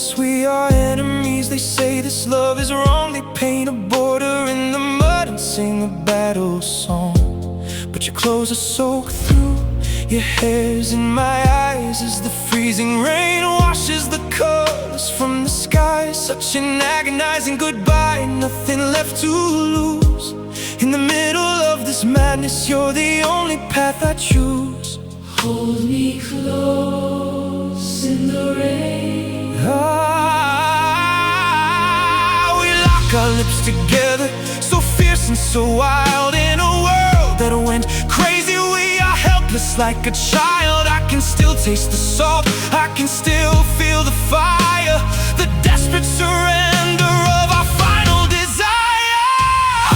us, we are enemies. They say this love is wrong. They paint a border in the mud and sing a battle song. But your clothes are soaked through, your hair's in my eyes as the freezing rain washes the colors from the sky. Such an agonizing goodbye, nothing left to lose. In the middle of this madness, you're the only path I choose. Hold me close in the rain. We lock our lips together, so fierce and so wild. In a world that went crazy, we are helpless like a child. I can still taste the salt, I can still feel the fire, the desperate surrender of our final desire.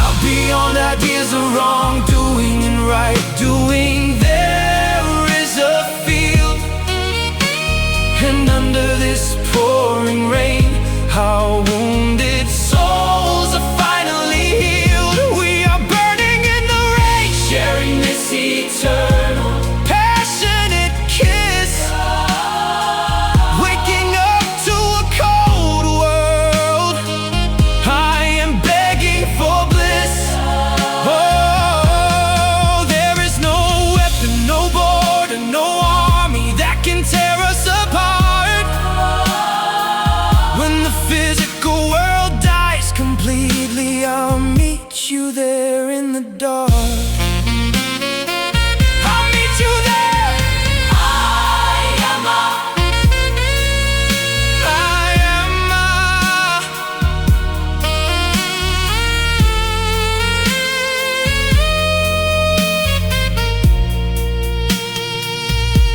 Out beyond ideas of wrongdoing and right doing, there is a field. And under this pouring rain, our wounded souls are finally healed. We are burning in the rain, sharing this eternal, passionate kiss, waking up to a cold world. I am begging for bliss. Oh, there is no weapon, no border, no army that can tear us apart. When the physical world dies completely, I'll meet you there in the dark. I'll meet you there. I am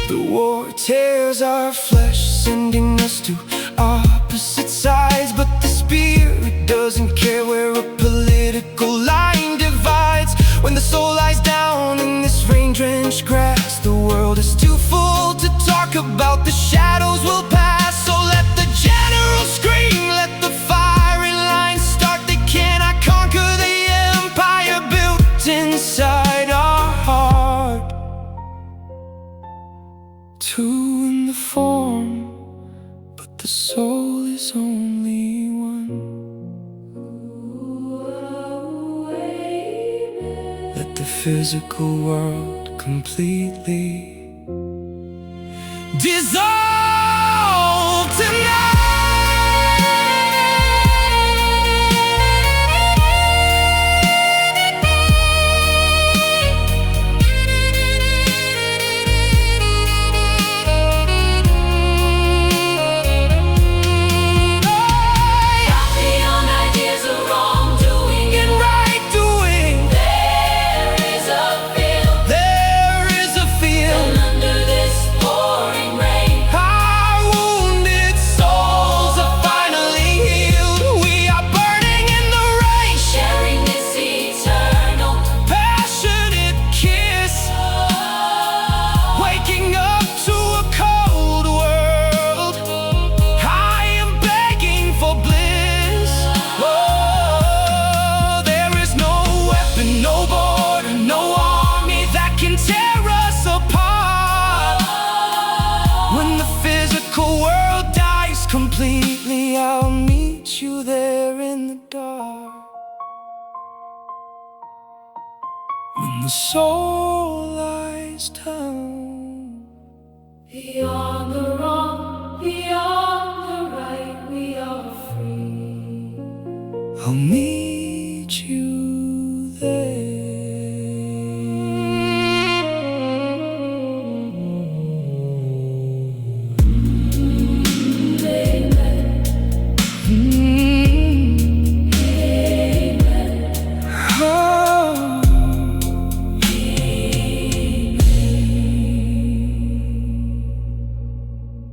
The war tears our flesh, sending us to opposite sides. But the spirit doesn't care where a political line divides. When the soul lies down in this rain-drenched grass, the world is too full to talk about. The shadows will pass, so let the general scream, let the firing lines start. They cannot conquer the empire built inside our heart. Two in the form, but the soul is only one. Let the physical world completely dissolve tonight. beyond ideas of wrongdoing and Right doing, there is a field. there is a field. And under this pouring rain, Our wounded souls are finally healed. We are burning in the rain, sharing this eternal, passionate kiss, waking up to a cold world. I am begging for bliss. Oh, there is no weapon, no border, no army that can tear us apart. When the physical world dies completely, I'll meet you there in the dark. When the soul lies down